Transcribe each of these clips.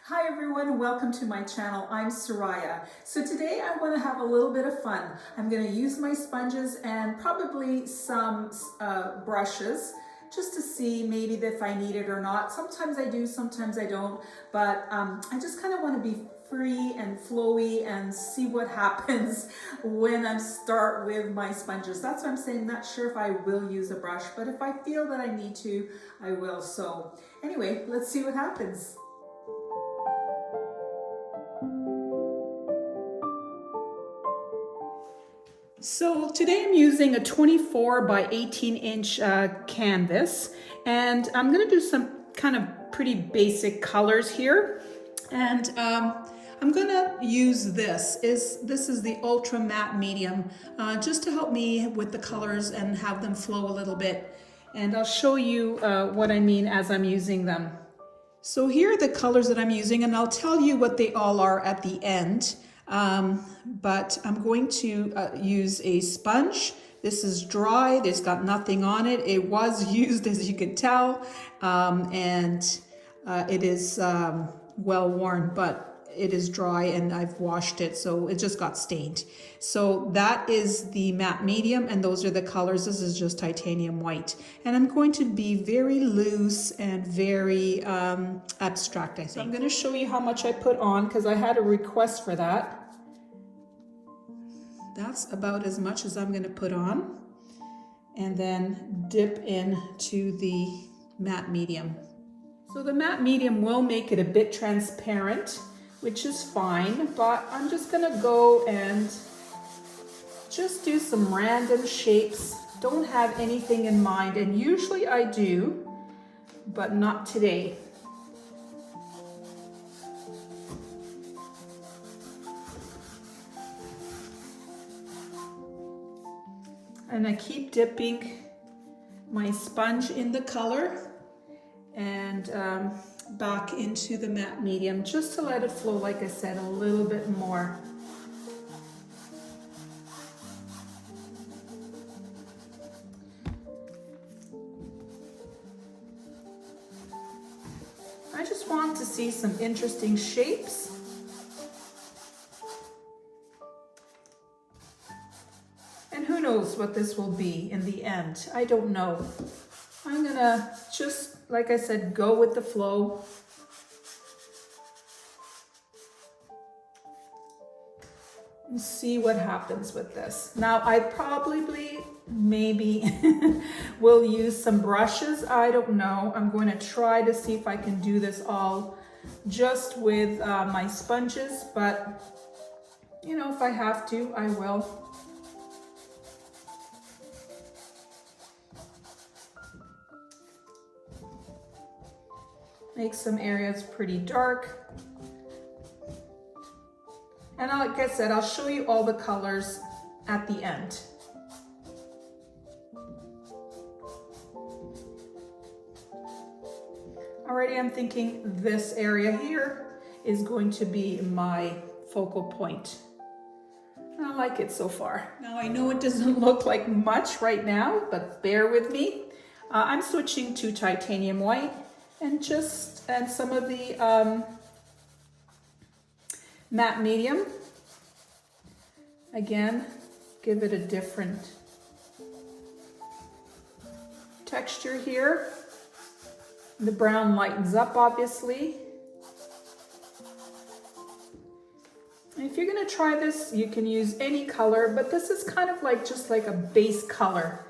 Hi everyone, welcome to my channel. I'm Soraya. So today I want to have a little bit of fun. I'm going to use my sponges and probably some brushes just to see maybe if I need it or not. Sometimes I do, sometimes I don't, but I just kind of want to be free and flowy and see what happens when I start with my sponges. That's what I'm saying. Not sure if I will use a brush, but if I feel that I need to, I will. So anyway, let's see what happens. So today I'm using a 24 by 18 inch canvas, and I'm going to do some kind of pretty basic colors here. And I'm going to use this is the ultra matte medium just to help me with the colors and have them flow a little bit. And I'll show you what I mean as I'm using them. So here are the colors that I'm using, and I'll tell you what they all are at the end. But I'm going to use a sponge. This is dry, there's got nothing on it. It was used, as you can tell, and it is well worn, but it is dry and I've washed it, so it just got stained. So that is the matte medium, and those are the colors. This is just titanium white. And I'm going to be very loose and very abstract, I think. So I'm going to show you how much I put on because I had a request for that. That's about as much as I'm going to put on, and then dip into the matte medium. So the matte medium will make it a bit transparent, which is fine, but I'm just going to go and just do some random shapes. Don't have anything in mind, and usually I do, but not today. And I keep dipping my sponge in the color and back into the matte medium just to let it flow, like I said, a little bit more. I just want to see some interesting shapes. And who knows what this will be in the end. I don't know. I'm gonna just, like I said, go with the flow. And see what happens with this. Now I probably, maybe will use some brushes. I don't know. I'm going to try to see if I can do this all just with my sponges, but you know, if I have to, I will. Make some areas pretty dark. And like I said, I'll show you all the colors at the end. Already I'm thinking this area here is going to be my focal point. I like it so far. Now I know it doesn't look like much right now, but bear with me. I'm switching to titanium white. And some of the matte medium. Again, give it a different texture here. The brown lightens up, obviously. And if you're going to try this, you can use any color, but this is kind of like just like a base color.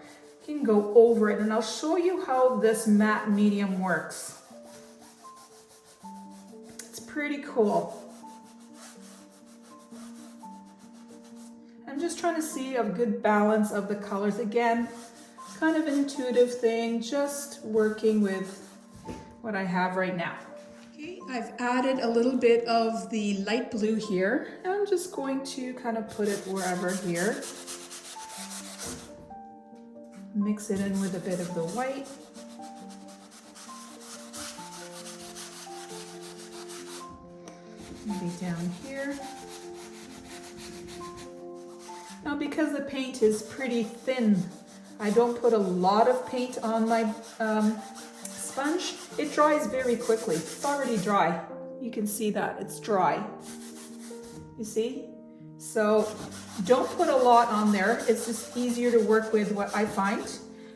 You can go over it, and I'll show you how this matte medium works. Pretty cool. I'm just trying to see a good balance of the colors. Again, kind of an intuitive thing, just working with what I have right now. Okay, I've added a little bit of the light blue here, and I'm just going to kind of put it wherever here. Mix it in with a bit of the white. Maybe down here. Now because the paint is pretty thin, I don't put a lot of paint on my sponge. It dries very quickly. It's already dry. You can see that it's dry. You see? So don't put a lot on there. It's just easier to work with, what I find,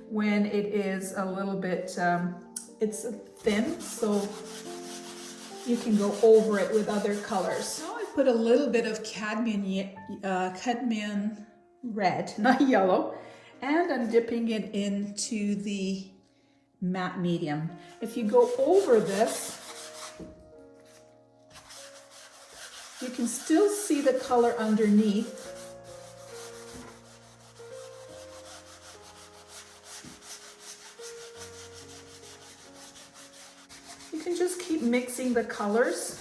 when it is a little bit, it's thin, so you can go over it with other colors. Now I put a little bit of cadmium red, not yellow, and I'm dipping it into the matte medium. If you go over this, you can still see the color underneath. You can just keep mixing the colors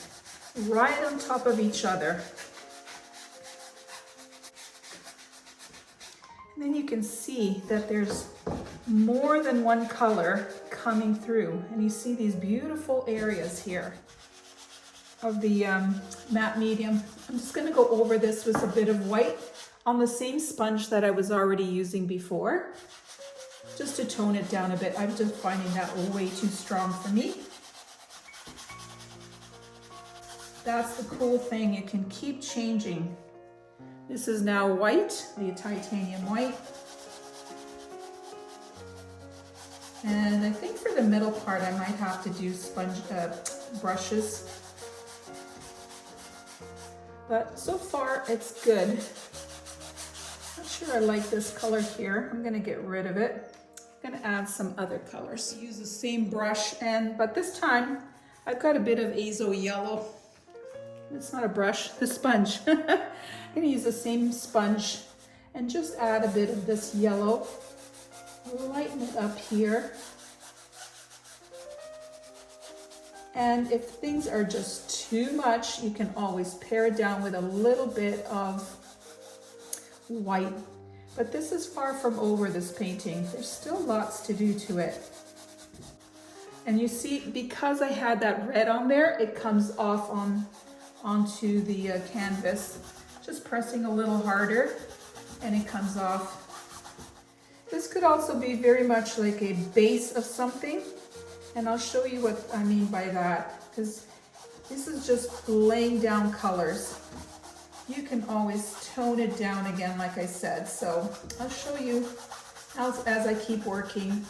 right on top of each other. And then you can see that there's more than one color coming through. And you see these beautiful areas here of the matte medium. I'm just going to go over this with a bit of white on the same sponge that I was already using before, just to tone it down a bit. I'm just finding that way too strong for me. That's the cool thing, it can keep changing. This is now white, the titanium white. And I think for the middle part I might have to do sponge brushes. But so far it's good. Not sure I like this color here. I'm gonna get rid of it. I'm gonna add some other colors. Use the same brush, but this time I've got a bit of azo yellow. It's not a brush, the sponge. I'm gonna use the same sponge and just add a bit of this yellow. Lighten it up here. And if things are just too much, you can always pare it down with a little bit of white. But this is far from over, this painting. There's still lots to do to it. And you see, because I had that red on there, it comes off onto the canvas. Just pressing a little harder and it comes off. This could also be very much like a base of something. And I'll show you what I mean by that, because this is just laying down colors. You can always tone it down again, like I said. So I'll show you as I keep working.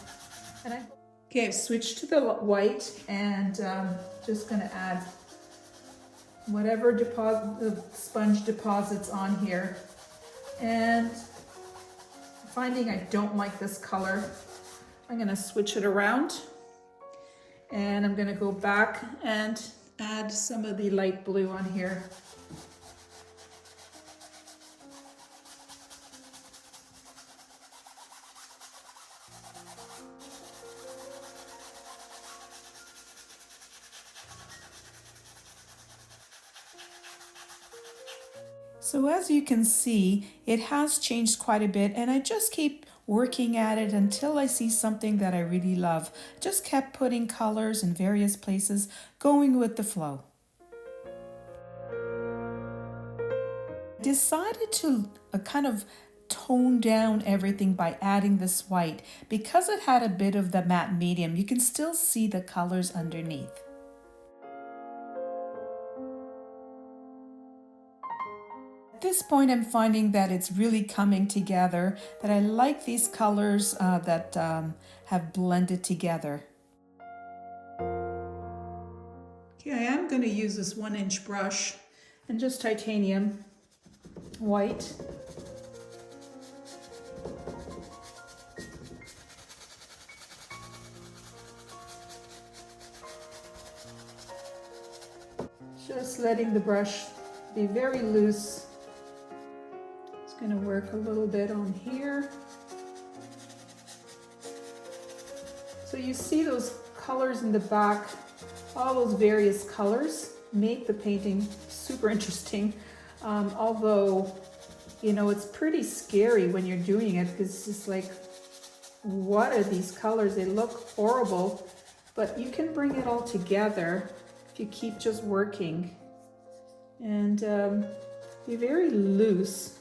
Okay, I've switched to the white and just gonna add whatever the sponge deposits on here. And finding I don't like this color, I'm gonna switch it around. And I'm gonna go back and add some of the light blue on here. So as you can see, it has changed quite a bit, and I just keep working at it until I see something that I really love. Just kept putting colors in various places, going with the flow. Decided to kind of tone down everything by adding this white. Because it had a bit of the matte medium, you can still see the colors underneath. At this point, I'm finding that it's really coming together, that I like these colors that have blended together. Okay, I am going to use this 1-inch brush and just titanium white. Just letting the brush be very loose. It's going to work a little bit on here. So you see those colors in the back, all those various colors make the painting super interesting. Although, you know, it's pretty scary when you're doing it, because it's just like, what are these colors? They look horrible, but you can bring it all together if you keep just working and be very loose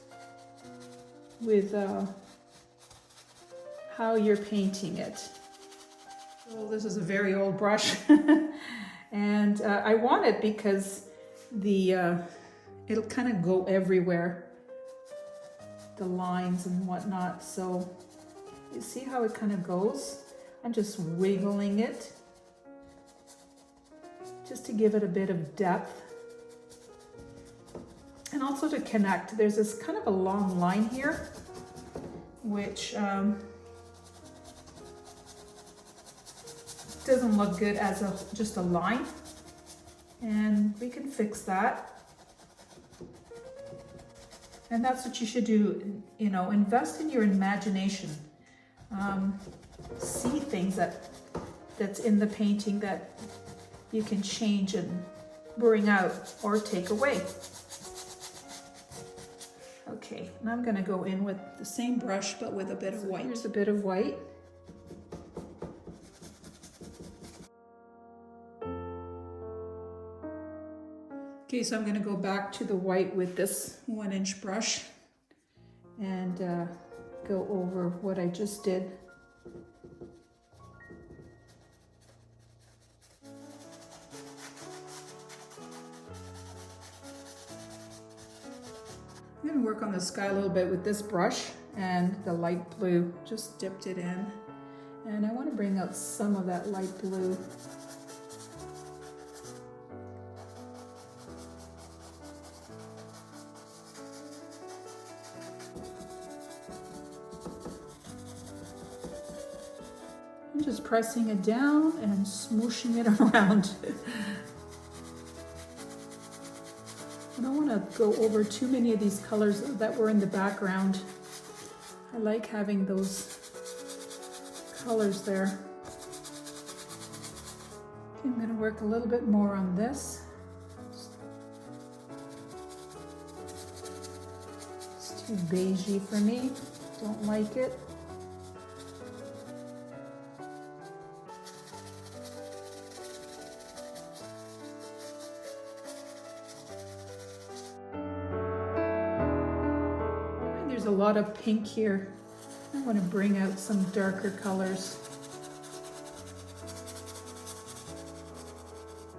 with how you're painting it. Well, this is a very old brush And I want it because it'll kind of go everywhere, the lines and whatnot. So you see how it kind of goes? I'm just wiggling it just to give it a bit of depth. And also to connect. There's this kind of a long line here, which doesn't look good as just a line. And we can fix that. And that's what you should do, you know, invest in your imagination. See things that's in the painting that you can change and bring out or take away. Okay, now I'm gonna go in with the same brush but with a bit of white. Here's a bit of white. Okay, so I'm gonna go back to the white with this 1-inch brush and go over what I just did. I'm going to work on the sky a little bit with this brush and the light blue. Just dipped it in. And I want to bring out some of that light blue. I'm just pressing it down and smooshing it around. I don't want to go over too many of these colors that were in the background. I like having those colors there. Okay, I'm going to work a little bit more on this. It's too beigey for me. Don't like it. There's a lot of pink here. I want to bring out some darker colors.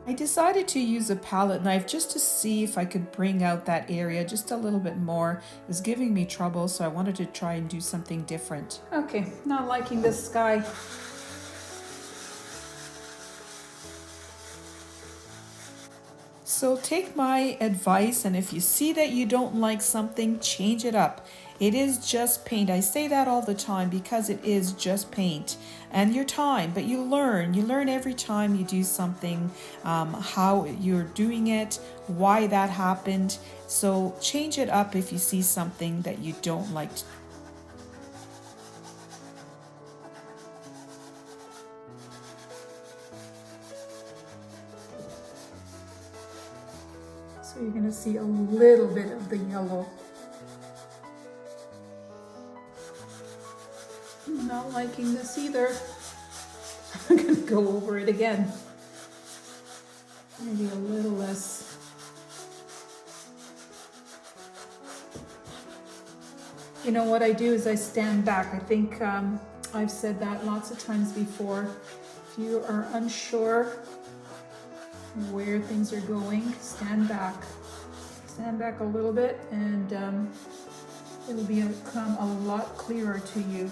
I decided to use a palette knife just to see if I could bring out that area just a little bit more. It was giving me trouble, so I wanted to try and do something different. Okay, not liking this sky. So take my advice, and if you see that you don't like something, change it up. It is just paint. I say that all the time because it is just paint and your time, but you learn every time you do something, how you're doing it, why that happened. So change it up if you see something that you don't like. So you're going to see a little bit of the yellow. I'm not liking this either. I'm going to go over it again. Maybe a little less. You know what I do is I stand back. I think I've said that lots of times before. If you are unsure where things are going, stand back. Stand back a little bit and it'll become a lot clearer to you.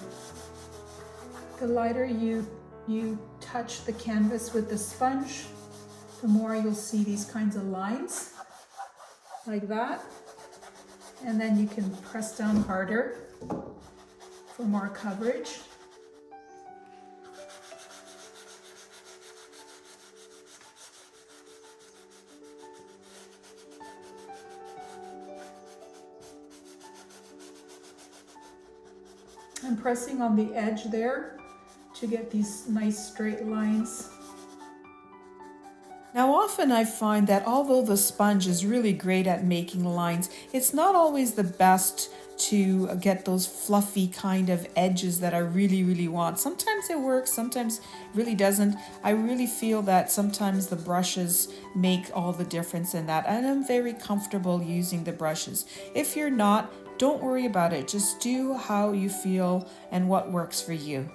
The lighter you touch the canvas with the sponge, the more you'll see these kinds of lines, like that. And then you can press down harder for more coverage. I'm pressing on the edge there to get these nice straight lines. Now often I find that although the sponge is really great at making lines, it's not always the best to get those fluffy kind of edges that I really want. Sometimes it works, sometimes it really doesn't. I really feel that sometimes the brushes make all the difference in that, and I'm very comfortable using the brushes. If you're not, don't worry about it. Just do how you feel and what works for you.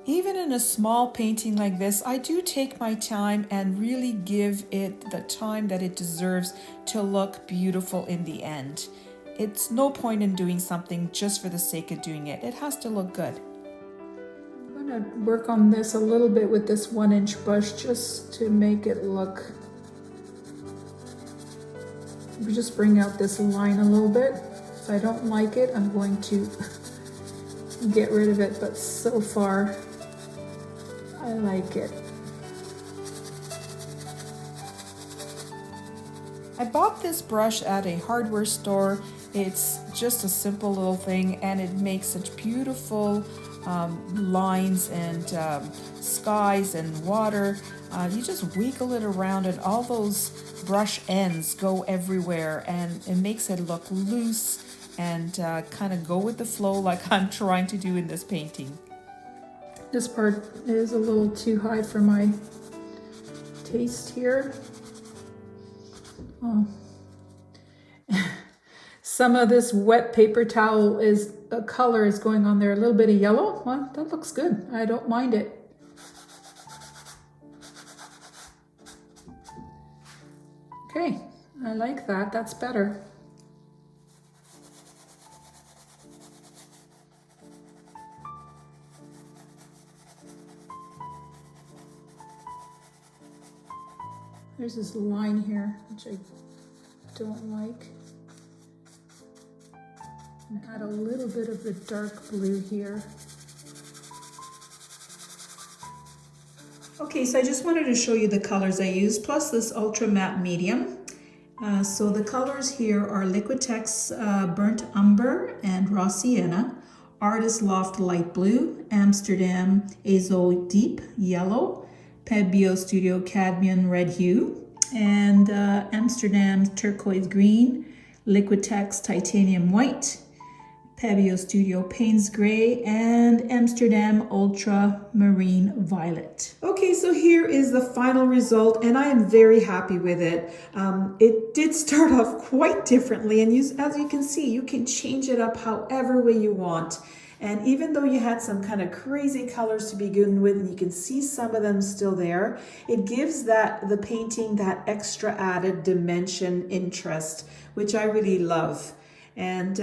Even in a small painting like this, I do take my time and really give it the time that it deserves to look beautiful in the end. It's no point in doing something just for the sake of doing it. It has to look good. I'm going to work on this a little bit with this 1-inch brush just to make it look. Just bring out this line a little bit. If I don't like it, I'm going to get rid of it, but so far I like it. I bought this brush at a hardware store. It's just a simple little thing, and it makes such beautiful lines and skies and water. You just wiggle it around and all those brush ends go everywhere, and it makes it look loose and kind of go with the flow like I'm trying to do in this painting. This part is a little too high for my taste here. Oh. Some of this wet paper towel color is going on there, a little bit of yellow. Well, that looks good. I don't mind it. Okay, I like that. That's better. There's this line here, which I don't like. And add a little bit of the dark blue here. Okay, so I just wanted to show you the colors I used, plus this ultra matte medium. So the colors here are Liquitex Burnt Umber and Raw Sienna, Artist Loft Light Blue, Amsterdam Azo Deep Yellow, Pebio Studio Cadmium Red Hue, and Amsterdam Turquoise Green, Liquitex Titanium White, Pebio Studio Paynes Gray, and Amsterdam Ultra Marine Violet. Okay, so here is the final result, and I am very happy with it. It did start off quite differently, and as you can see, you can change it up however way you want. And even though you had some kind of crazy colors to begin with, and you can see some of them still there, it gives the painting that extra added dimension, interest, which I really love. And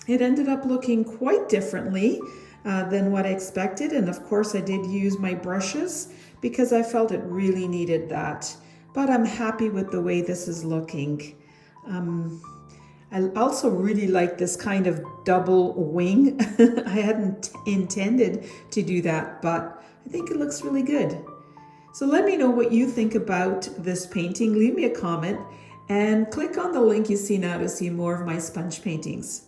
it ended up looking quite differently than what I expected. And of course I did use my brushes because I felt it really needed that. But I'm happy with the way this is looking. I also really like this kind of double wing. I hadn't intended to do that, but I think it looks really good. So let me know what you think about this painting. Leave me a comment and click on the link you see now to see more of my sponge paintings.